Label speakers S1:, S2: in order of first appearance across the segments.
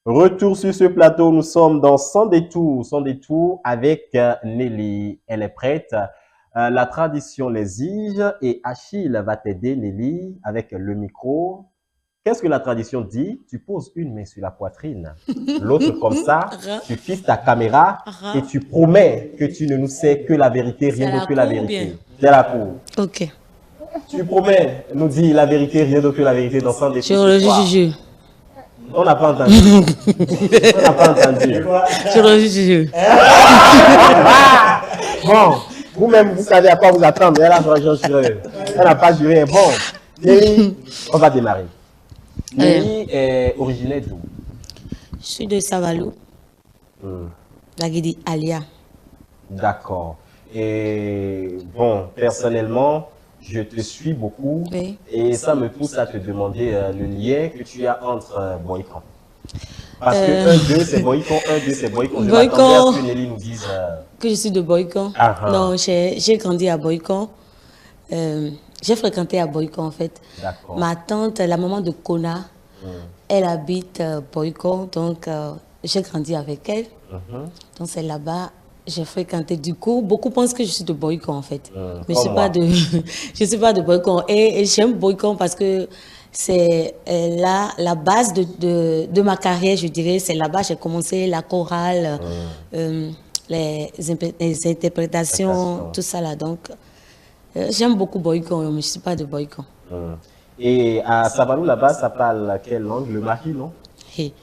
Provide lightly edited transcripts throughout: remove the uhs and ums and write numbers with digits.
S1: Retour sur ce plateau, nous sommes dans Sans détour avec Nelly. Elle est prête. La tradition l'exige et Achille va t'aider, Nelly, avec le micro. Qu'est-ce que la tradition dit? Tu poses une main sur la poitrine, l'autre comme ça, tu fixes ta caméra et tu promets que tu ne nous sais que la vérité, rien d'autre que la vérité. C'est la cour.
S2: Ok.
S1: Tu promets nous dire la vérité, rien d'autre que la vérité dans Sans détour ce soir.
S2: Je
S1: On n'a pas entendu. On n'a pas entendu. Bon, vous-même, vous savez à quoi vous attendre. Elle a vraiment juré. Elle n'a pas juré. Bon, Nelly, on va démarrer. Nelly est originaire d'où?
S2: Je suis de Savalou. La Guédi Alia.
S1: D'accord. Et bon, personnellement, je te suis beaucoup
S2: Oui.
S1: et ça me pousse à te demander le lien que tu as entre Boycon. Parce que 1-2 c'est Boycon, 1-2 c'est Boycon. Je m'attendais à ce que Nelly nous dise...
S2: Que je suis de Boycon. Non, j'ai grandi à Boycon. J'ai fréquenté à Boycon en fait. Ma tante, la maman de Kona, elle habite Boycon, donc j'ai grandi avec elle. Donc c'est là-bas. J'ai fréquenté, du coup, beaucoup pensent que je suis de Boycon en fait. Mais je suis pas de Boycon. Et j'aime Boycon parce que c'est la base de ma carrière, je dirais. C'est là-bas que j'ai commencé la chorale, les interprétations, tout ça là. Donc, j'aime beaucoup Boycon, mais je ne suis pas de Boycon.
S1: Et à Savalou, là-bas, ça parle quelle langue? Le mari, non?
S2: Oui.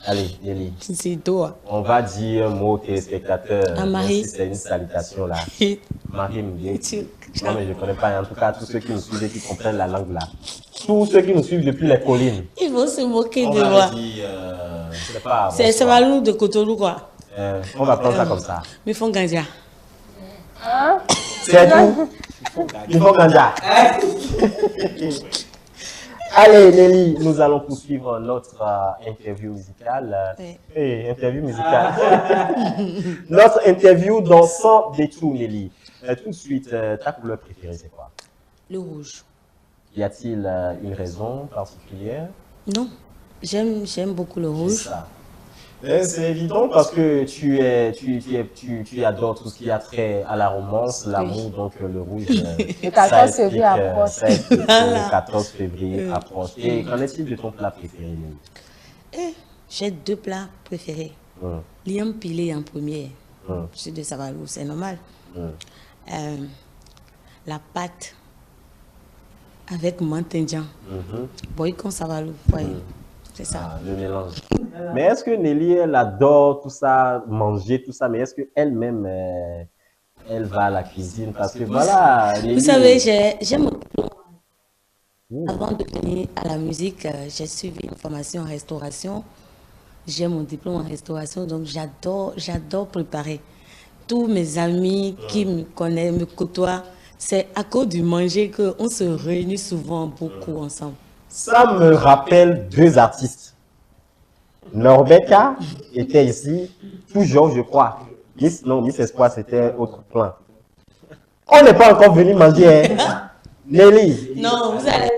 S1: Allez, Nelly.
S2: C'est toi.
S1: On va dire un mot aux téléspectateurs.
S2: Marie.
S1: Si c'est une salutation là. Marie me dit. Non, mais je ne connais pas. En tout cas, tous ceux qui nous suivent et qui comprennent la langue là. Tous ceux qui nous suivent depuis les collines.
S2: Ils vont se moquer de moi. C'est Savalou de Cotonou, quoi.
S1: On va prendre ça comme ça.
S2: Mais font ganja.
S1: C'est tout. Ils font ganja. Allez, Nelly, nous allons poursuivre notre interview musicale. Interview musicale. Notre interview dans Sans détour, Nelly. Tout de suite, ta couleur préférée, c'est quoi?
S2: Le rouge.
S1: Y a-t-il une raison particulière?
S2: Non, j'aime beaucoup le rouge.
S1: C'est évident parce que tu adores tout ce qui a trait à la romance, l'amour, donc le rouge.
S3: Le 14 février approche.
S1: Le 14 février approche. Et qu'en est-il de ton plat préféré?
S2: J'ai deux plats préférés. Liam pilé en premier. Je suis de Savalou, c'est normal. La pâte avec mantindian. Boycon Savalou, c'est ça.
S1: Le mélange. Mais est-ce que Nelly, elle adore tout ça, manger tout ça, mais est-ce qu'elle-même, elle va à la cuisine? Parce que voilà.
S2: Nelly, vous savez, j'ai mon diplôme. Avant de venir à la musique, j'ai suivi une formation en restauration. J'ai mon diplôme en restauration, donc j'adore préparer. Tous mes amis qui me connaissent, me côtoient, c'est à cause du manger qu'on se réunit souvent beaucoup ensemble.
S1: Ça me rappelle deux artistes. Norbeka était ici, toujours, je crois. Miss Espoir, c'était autre plan. On n'est pas encore venu manger, hein? Nelly.
S2: Non, vous allez.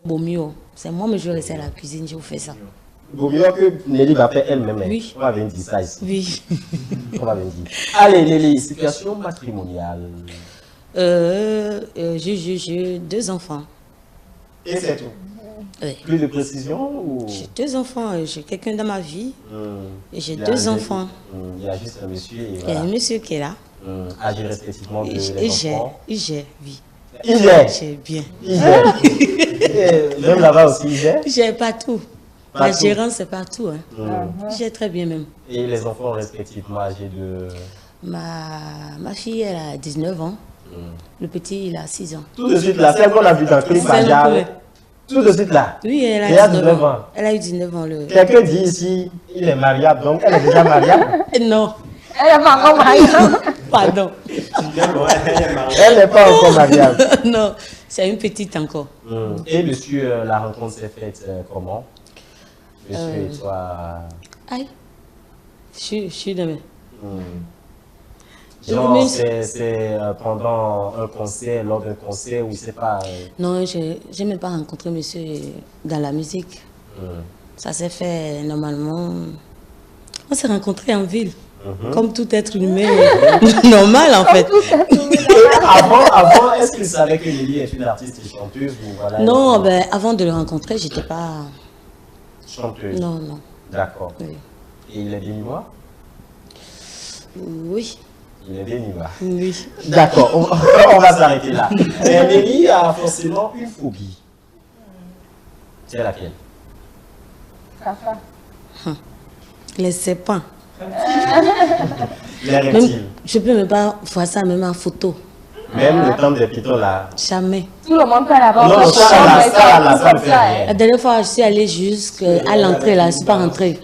S2: Bomio, c'est moi, mais je laisse à la cuisine, je vous fais ça.
S1: Vaut mieux que Nelly va faire elle-même.
S2: Oui.
S1: On va venir dire ça ici.
S2: Oui.
S1: On va venir dire. Allez, Nelly, situation matrimoniale.
S2: J'ai deux enfants.
S1: Et c'est tout?
S2: Oui.
S1: Plus de précision ou...
S2: J'ai deux enfants, j'ai quelqu'un dans ma vie. Et j'ai deux enfants.
S1: Il y a juste un monsieur.
S2: Il y a un monsieur qui est là.
S1: Âgé respectivement de les enfants.
S2: Il gère, oui.
S1: Il gère?
S2: Il gère bien.
S1: Il gère. Même là-bas aussi, il gère?
S2: Il gère partout. La gérance, c'est partout. Hein. Il gère très bien même.
S1: Et les enfants respectivement âgés de...
S2: Ma fille, elle a 19 ans. Le petit, il a 6 ans.
S1: Tout de suite là, celle qu'on a vu dans le clip tout de suite là.
S2: Oui, elle a 19 ans. Elle a eu 19 ans.
S1: Quelqu'un dit ici, il est mariable, donc elle est déjà mariable?
S2: Non.
S3: Elle n'est pas encore mariable.
S2: Pardon.
S1: Elle n'est pas encore mariable.
S2: Non, c'est une petite encore.
S1: Et monsieur, la rencontre s'est faite comment? Monsieur et toi...
S2: Aïe. Je suis demain.
S1: Genre, c'est pendant un concert, lors d'un concert, ou c'est pas...
S2: Non, je n'ai pas rencontré monsieur dans la musique. Ça s'est fait normalement... On s'est rencontrés en ville. Comme tout être humain normal en fait.
S1: Avant, est-ce qu'il savait que Lily est une artiste et chanteuse ou voilà,
S2: non, ben, avant de le rencontrer, j'étais pas...
S1: chanteuse?
S2: Non, non.
S1: D'accord.
S2: Oui.
S1: Et il est béninois?
S2: Oui.
S1: Il est béninois.
S2: Oui.
S1: D'accord, on va s'arrêter là. Lily a forcément une phobie. C'est laquelle?
S2: Les serpents.
S1: Les reptiles.
S2: Je peux même pas voir ça même en photo.
S1: Même le temps des pitons là.
S2: Jamais.
S3: Tout le monde peut l'avoir.
S1: Non, ça me fait rien.
S2: La dernière fois, je suis allée jusqu'à l'entrée là, je ne suis pas rentrée.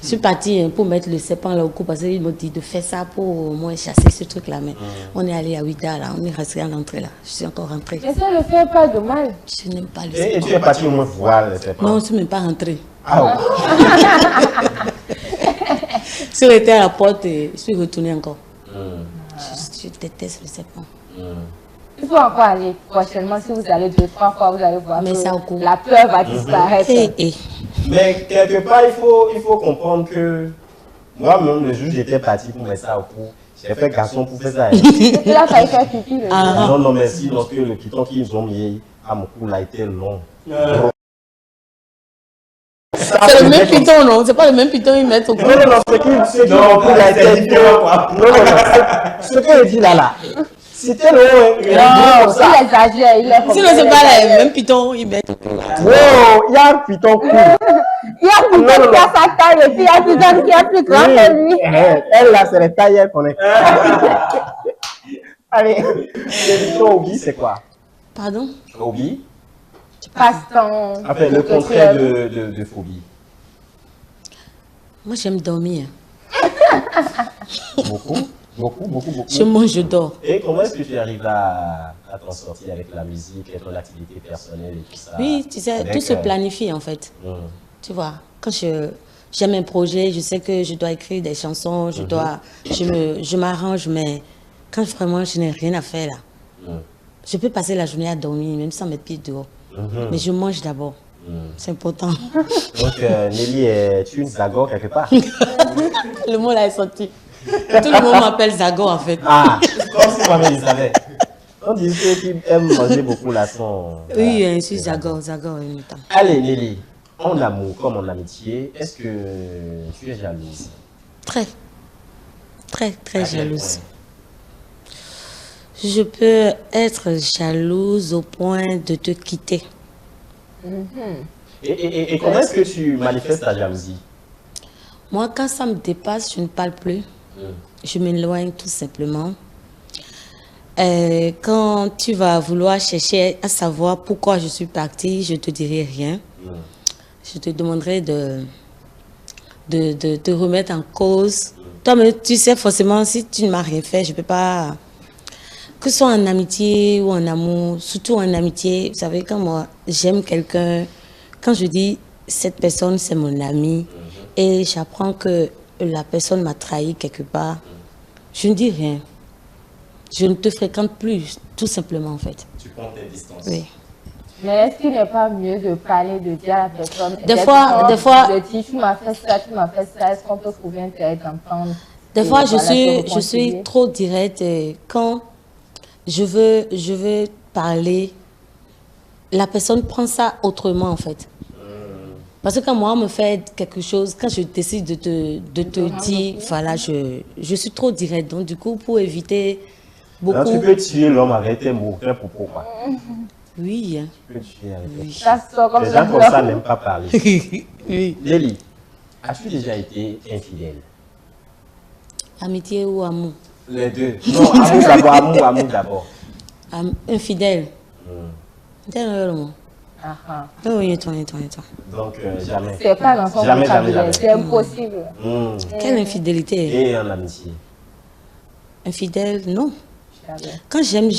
S2: Je suis partie pour mettre le serpent là au cou parce qu'ils m'ont dit de faire ça pour au moins chasser ce truc là. Mais on est allé à 8 heures là, on est resté à l'entrée là. Je suis encore rentrée.
S3: Mais ça ne fait pas de mal.
S2: Je n'aime pas le
S1: Et
S2: serpent.
S1: tu es parti au moins voir le serpent?
S2: Non, je ne suis même pas rentrée.
S1: Ah ouais.
S2: Je suis restée à la porte et je suis retournée encore. Je déteste le serpent.
S3: Il faut encore aller prochainement. Si vous allez 2-3 fois, vous allez voir
S2: Mais
S3: que
S2: ça au cou.
S3: la peur va disparaître.
S1: Mais quelque part, il faut comprendre que moi-même, le jour où j'étais parti pour mettre ça au cou, j'ai fait garçon pour faire ça.
S3: Et puis là, ça a fait pipi.
S1: Non, non, merci, parce que le piton qu'ils ont mis à mon cou là était long.
S2: C'est le même piton, non? C'est pas le même piton qu'ils mettent au cou.
S1: Non, non, non, ce qui a été différent, quoi. Non, non, non, ce qu'il dit là, c'était le haut.
S3: Non, il exagère, il est comme
S2: Sinon, c'est pas le même piton qu'ils mettent au cou.
S1: Non, il y a un piton court.
S3: Il y a un piton qui a sa taille et puis il y a un piton qui est plus grand que lui.
S1: Elle là, c'est les tailles qu'on est. Allez, le piton hobby, c'est quoi?
S2: Pardon?
S1: Hobby?
S3: Passe-temps.
S1: Enfin, le contraire de phobie.
S2: Moi, j'aime dormir.
S1: Beaucoup.
S2: Je mange, je dors.
S1: Et comment est-ce que tu arrives à t'en sortir avec la musique, et ton activité personnelle et tout ça?
S2: Oui, tu sais, tout se planifie en fait. Tu vois, quand j'aime un projet, je sais que je dois écrire des chansons, je m'arrange, mais quand vraiment je n'ai rien à faire là, je peux passer la journée à dormir, même sans mettre pied dehors. Mais je mange d'abord. C'est important.
S1: Donc, Nelly est une Zagor quelque part.
S2: Le mot là est sorti. Tout le monde m'appelle Zagor en fait.
S1: Ah, comme si moi-même je savais. On dit ceux qui aiment manger beaucoup là sont...
S2: Oui, je suis Zagor en même temps.
S1: Allez, Nelly, en amour comme en amitié, est-ce que tu es jalouse?
S2: Très jalouse. Je peux être jalouse au point de te quitter.
S1: Et comment est-ce que tu manifestes ta jalousie?
S2: Moi, quand ça me dépasse, je ne parle plus. Je m'éloigne tout simplement. Quand tu vas vouloir chercher à savoir pourquoi je suis partie, je ne te dirai rien. Je te demanderai de te remettre en cause. Toi-même, tu sais forcément, si tu ne m'as rien fait, je ne peux pas... Que ce soit en amitié ou en amour, surtout en amitié, vous savez, quand moi, j'aime quelqu'un, quand je dis cette personne, c'est mon ami, et j'apprends que la personne m'a trahi quelque part, je ne dis rien. Je ne te fréquente plus, tout simplement, en fait.
S1: Tu prends tes distances.
S2: Oui.
S3: Mais est-ce qu'il n'est pas mieux de parler, de dire à la personne...
S2: Des fois...
S3: De dire, tu m'as fait ça, est-ce qu'on peut trouver un terrain d'entendre?
S2: Des fois, je suis trop directe. Quand je veux parler, la personne prend ça autrement, en fait. Parce que quand moi, on me fait quelque chose, quand je décide de te dire, voilà, je suis trop directe. Donc, du coup, pour éviter beaucoup...
S1: Alors, tu peux tuer l'homme avec tes mots, tes propos, quoi.
S2: Oui.
S1: Tu peux tuer avec tes
S2: Oui.
S1: propos. Les gens comme ça n'aiment pas parler.
S2: Oui.
S1: Nelly, as-tu déjà été infidèle?
S2: Amitié ou amour?
S1: Les deux. Non, amour d'abord, amour d'abord.
S2: Infidèle. Oui, toi.
S1: Donc, jamais.
S3: C'est pas dans son vocabulaire, c'est impossible.
S2: Quelle infidélité?
S1: Et en amitié?
S2: Infidèle, non. Quand j'aime.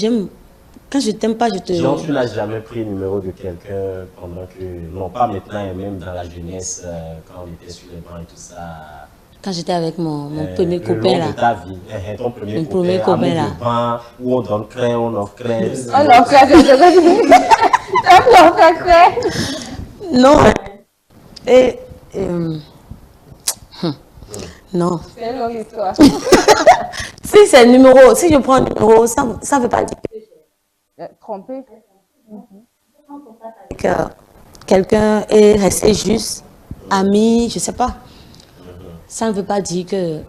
S2: Quand je t'aime pas, je te...
S1: Genre, tu n'as jamais pris le numéro de quelqu'un pendant que... Non, pas maintenant, et même dans la jeunesse, quand on était sur les bancs et tout ça,
S2: Quand j'étais avec mon premier copain là.
S1: De ta vie. Ton premier
S2: copain là.
S1: Bain, où on donne crème, on offre crème.
S3: On offre crème.
S2: Non. Et non.
S3: C'est une longue histoire.
S2: Si c'est le numéro, si je prends un numéro, ça ne veut pas dire que
S3: trompé.
S2: Que quelqu'un est resté juste ami, je ne sais pas. Ça ne veut pas dire que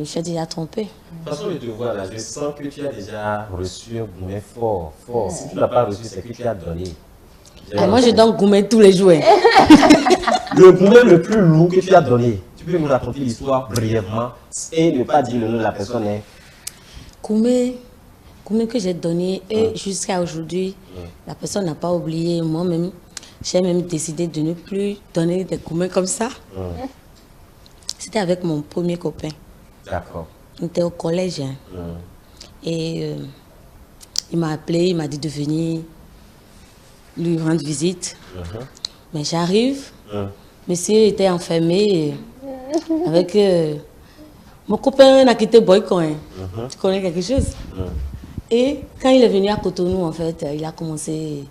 S2: j'ai déjà trompé.
S1: De toute façon, je te vois là, je sens que tu as déjà reçu un gourmet fort, fort. Si tu ne l'as pas reçu, c'est que tu as donné.
S2: Moi, je donne gourmet tous les jours.
S1: Le gourmet le plus lourd que tu as donné, tu peux nous raconter l'histoire brièvement et ne pas dire le nom de la personne.
S2: Gourmet que j'ai donné et jusqu'à aujourd'hui, la personne n'a pas oublié. Moi-même, j'ai même décidé de ne plus donner des gourmets comme ça. C'était avec mon premier copain.
S1: D'accord.
S2: On était au collège. Hein. Et il m'a appelé, il m'a dit de venir lui rendre visite. Mais j'arrive, monsieur était enfermé avec... mon copain a quitté Boycon. Hein. Tu connais quelque chose? Et quand il est venu à Cotonou, en fait, il a commencé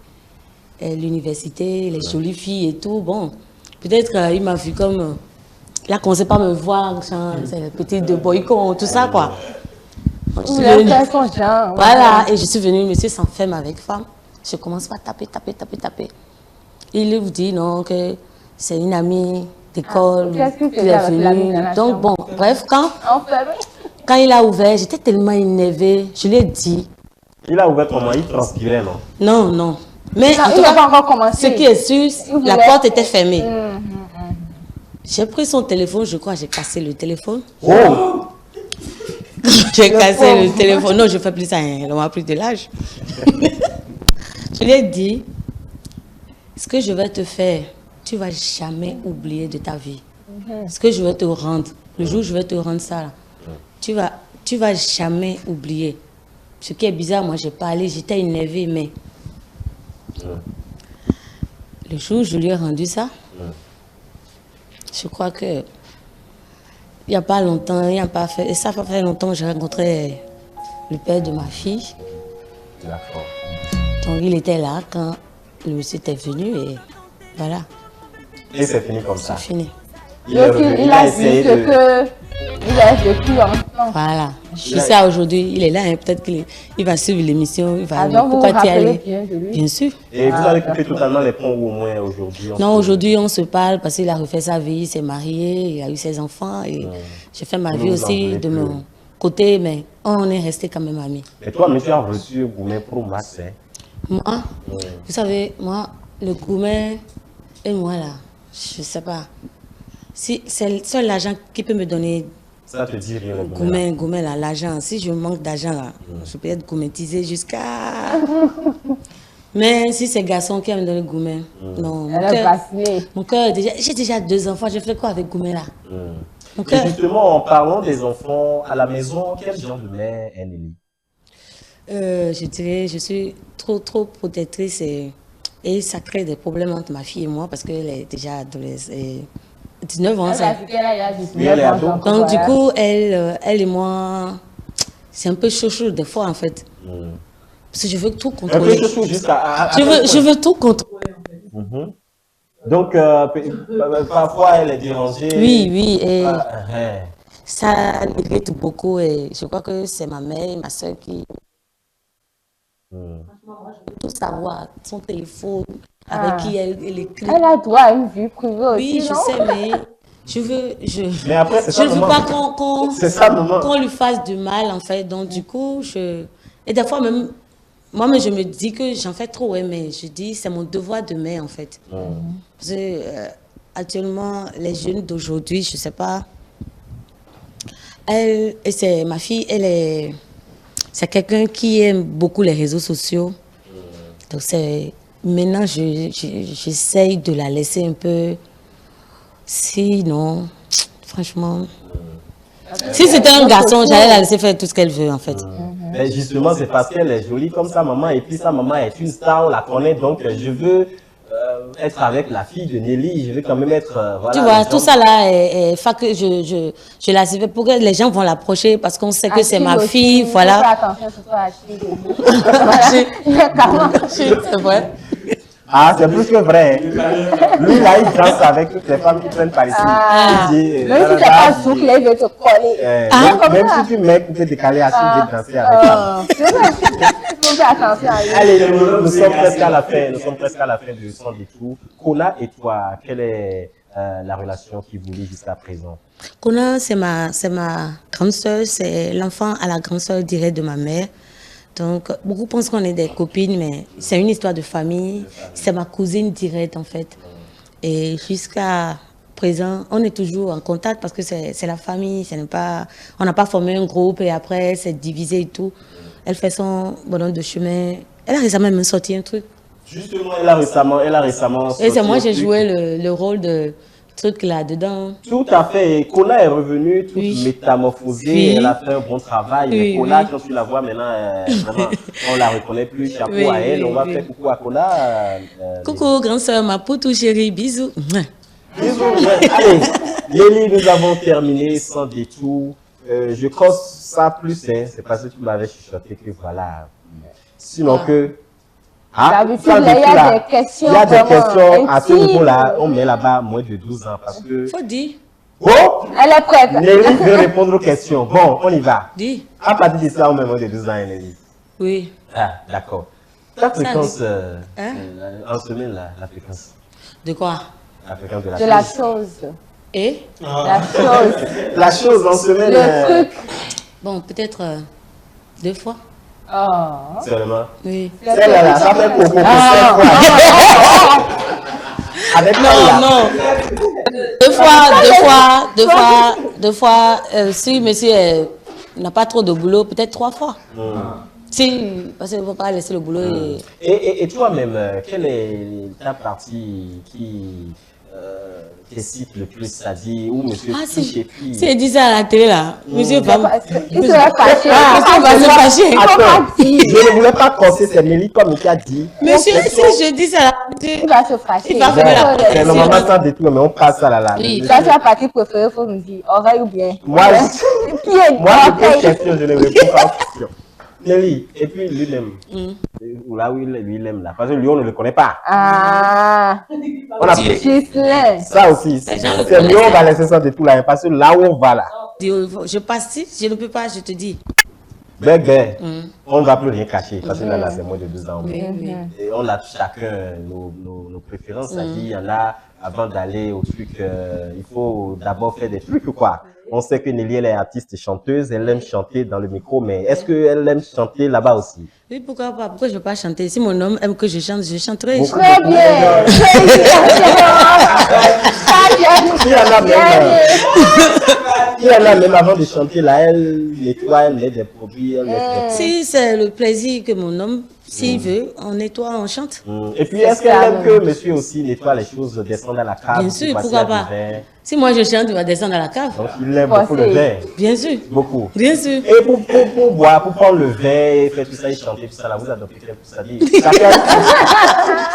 S2: l'université, les jolies filles et tout. Bon, peut-être qu'il m'a vu comme... il a commencé par me voir, c'est le petit de Boycon, tout ça, quoi. Voilà, et je suis venue, monsieur s'enferme avec femme. Je commence par taper. Il lui dit non, que c'est une amie d'école, qu'il est venu. Donc bon, bref, quand il a ouvert, j'étais tellement énervée, je lui ai dit.
S1: Il a ouvert comment? Il transpirait, non?
S2: Non. Mais
S3: non, il n'a pas encore commencé.
S2: Ce qui est sûr, la porte était fermée. J'ai pris son téléphone, je crois, j'ai cassé le téléphone.
S1: Oh!
S2: J'ai cassé le téléphone. Non, je ne fais plus ça, hein. On m'a pris de l'âge. Je lui ai dit, ce que je vais te faire, tu ne vas jamais oublier de ta vie. Ce que je vais te rendre, le jour où je vais te rendre ça, là, tu vas jamais oublier. Ce qui est bizarre, moi, j'ai parlé, j'étais énervée, mais le jour où je lui ai rendu ça, je crois que il n'y a pas longtemps, et ça fait longtemps que j'ai rencontré le père de ma fille.
S1: D'accord.
S2: Donc il était là quand le monsieur était venu et voilà.
S1: Et c'est fini comme ça.
S2: C'est fini.
S3: Il a essayé il a vécu ensemble.
S2: Voilà. Jusqu'à aujourd'hui, il est là. Hein. Peut-être qu'il va suivre l'émission. Il va
S3: donc
S2: pourquoi
S3: vous
S2: tu es allé?
S3: bien de lui.
S2: Bien sûr.
S1: Et vous avez coupé totalement les ponts au moins aujourd'hui?
S2: Non, aujourd'hui, on se parle parce qu'il a refait sa vie, il s'est marié, il a eu ses enfants. Et j'ai fait ma vie aussi de mon côté, mais on est restés quand même amis.
S1: Et toi, mais tu as reçu un gourmet pour Max, hein?
S2: Moi, vous savez, moi, le gourmet et moi là, je ne sais pas. Si c'est seul l'argent qui peut me donner.
S1: Ça te dit rien, le
S2: gourmet là, l'argent. Si je manque d'argent là, je peux être gourmetisé jusqu'à. Mais si c'est garçon qui va me donner gourmet, non. Mon cœur, j'ai déjà 2 enfants, je fais quoi avec gourmet là?
S1: Et justement, en parlant des enfants à la maison, quel genre de mère est Nelly?
S2: Je dirais, je suis trop protectrice et ça crée des problèmes entre ma fille et moi parce qu'elle est déjà adolescente. 19 ans, ça. Donc, du coup, elle et moi, c'est un peu chaud des fois, en fait. Parce que je veux tout contrôler.
S1: Un peu chaud jusqu'à...
S2: Je veux tout contrôler, en fait.
S1: Donc, parfois, elle est dérangée.
S2: Oui, et ça l'irrite beaucoup. Et je crois que c'est ma mère et ma soeur qui... Franchement, moi, je veux tout savoir. Son téléphone, avec qui elle écrit.
S3: Elle a droit à une vie privée aussi,
S2: oui, je sais, mais je
S1: mais après,
S2: je ne veux pas qu'on lui fasse du mal, en fait. Donc, du coup, et des fois, même, moi-même, je me dis que j'en fais trop, ouais, mais je dis, c'est mon devoir de mère, en fait. Parce que, actuellement, les jeunes d'aujourd'hui, je ne sais pas, et c'est ma fille, c'est quelqu'un qui aime beaucoup les réseaux sociaux. Donc, maintenant, j'essaye de la laisser un peu. Sinon, franchement, si c'était un garçon, j'allais la laisser faire tout ce qu'elle veut, en fait.
S1: Mais justement, c'est parce qu'elle est jolie comme sa maman, et puis sa maman est une star, on la connaît, donc je veux être avec la fille de Nelly, je vais quand même être... voilà,
S2: tu vois, tout ça là, je la suivais pour que les gens vont l'approcher parce qu'on sait que c'est ma fille, voilà.
S3: Attention,
S2: c'est vrai.
S1: Ah, c'est plus que vrai. Lui, là, il danse avec toutes les femmes qui prennent par ici.
S3: Même si tu n'as pas soufflé, il veut te coller.
S1: Même si tu mets pour te décaler à ce danser avec
S3: attention à lui.
S1: Allez, nous sommes presque à la fin. Nous sommes presque à la fin du son des tours. Kona et toi, quelle est la relation qui vous lie jusqu'à présent?
S2: Kona, c'est ma grande sœur, c'est l'enfant à la grande sœur directe de ma mère. Donc, beaucoup pensent qu'on est des copines, mais c'est une histoire de famille. C'est ma cousine directe, en fait. Et jusqu'à présent, on est toujours en contact parce que c'est la famille. On n'a pas formé un groupe et après, c'est divisé et tout. Elle fait son bonhomme de chemin. Elle a récemment même sorti un truc.
S1: Justement, elle a récemment
S2: et c'est moi, j'ai joué le rôle de truc là-dedans.
S1: Tout à fait. Kona est revenue toute métamorphosée. Oui. Elle a fait un bon travail. Oui, Kona, quand tu la vois maintenant, vraiment, on la reconnaît plus. Chapeau à elle. On va faire coucou à Kona.
S2: Coucou, grande soeur, ma poutou chérie. Bisous.
S1: Bisous. Allez, Nelly, nous avons terminé sans détour. Je crosse ça plus, hein. C'est parce que tu m'avais chuchoté que voilà. Sinon que...
S3: Ah, il y a des questions.
S1: Il y a des questions à ce niveau-là. On met là-bas moins de 12 ans parce que...
S2: Faut dire.
S1: Oh!
S3: Elle est prête.
S1: Nelly veut répondre aux questions. Bon, on y va.
S2: Dis.
S1: À partir de ça, on met moins de 12 ans, Nelly.
S2: Oui.
S1: Ah, d'accord. Ta fréquence, en semaine, la fréquence.
S2: De quoi?
S1: La fréquence de la
S3: chose. De la chose.
S2: Et?
S3: La chose.
S1: La chose en semaine.
S3: Le truc.
S2: Bon, peut-être 2 fois.
S3: Oh.
S1: Seulement.
S2: Oui.
S1: Celle-là, ça fait pour 5 fois. Avec
S2: non. 2 fois. Si monsieur n'a pas trop de boulot, peut-être 3 fois. Si, parce qu'il ne faut pas laisser le boulot.
S1: Et toi-même, quelle est ta partie qui t'excite le plus, c'est-à-dire où monsieur
S2: si elle dit ça à la télé là, monsieur va
S3: il serait fâché.
S2: Monsieur va se fâcher.
S1: Attends, je ne voulais pas corser, c'est Nelly comme il a dit.
S2: Monsieur, si je dis ça là,
S3: il va se fâcher.
S2: Il va faire la
S1: c'est normalement sans détour, mais on passe ça là.
S2: Oui.
S3: Ça, c'est la partie préférée, il faut me dire. Oreille ou bien.
S1: Moi, je pose question, je ne réponds pas aux questions. Nelly, et puis lui-même, là où il aime là, parce que lui on ne le connaît pas.
S3: Ah,
S1: on a ça aussi, c'est mieux on va laisser ça de tout là, parce que là où on va là.
S2: Je passe, je ne peux pas, je te dis.
S1: On ne va plus rien cacher, parce que là c'est moins de 2 ans.
S2: Oui.
S1: Et on a chacun nos préférences, c'est-à-dire il y en a, avant d'aller au truc, il faut d'abord faire des trucs ou quoi. On sait que Nelly, elle est artiste et chanteuse, elle aime chanter dans le micro, mais est-ce qu'elle aime chanter là-bas aussi?
S2: Oui, pourquoi pas? Pourquoi je ne vais pas chanter? Si mon homme aime que je chante, je chanterai.
S3: Très bien!
S1: Il y en a même avant de chanter là, elle nettoie, elle met des produits, elle met des...
S2: Si c'est le plaisir que mon homme, s'il veut, on nettoie, on chante.
S1: Et puis, est-ce qu'elle aime que monsieur aussi nettoie les choses, descendre à la cave?
S2: Bien sûr, pourquoi pas? Si moi je chante, il va descendre à la cave.
S1: Donc, il aime beaucoup le verre.
S2: Bien sûr.
S1: Beaucoup.
S2: Bien sûr.
S1: Et pour boire, pour prendre le verre, faire tout ça, et chanter tout ça, là, vous adoptez tout ça.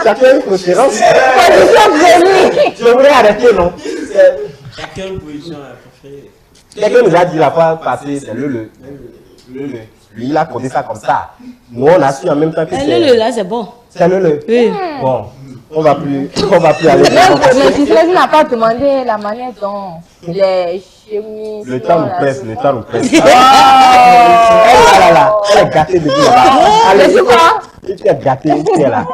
S1: Chacun une préférence. Je voulais arrêter, non?
S4: Chacun une position préférée.
S1: Quelqu'un nous a dit la fois passée, c'est le. Lui, il a codé ça comme ça. Nous, on a su en même temps que c'est...
S2: Le là, c'est bon.
S1: C'est le.
S2: Oui.
S1: Bon, on va plus aller.
S3: Mais tu n'as pas demandé la manière dont les chemises...
S1: Le temps nous presse. Elle est gâtée de là. Allez, tu es gâtée, tu es là.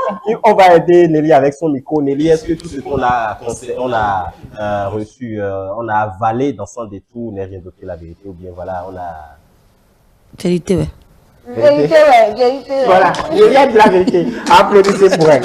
S1: On va aider Nelly avec son micro. Nelly, est-ce que tout ce qu'on a reçu, on a avalé dans son détour n'est rien d'autre que la vérité, ou bien voilà, on a...
S2: Vérité, ouais.
S3: Vérité.
S1: Voilà, Nelly a dit la vérité. Applaudissez pour elle.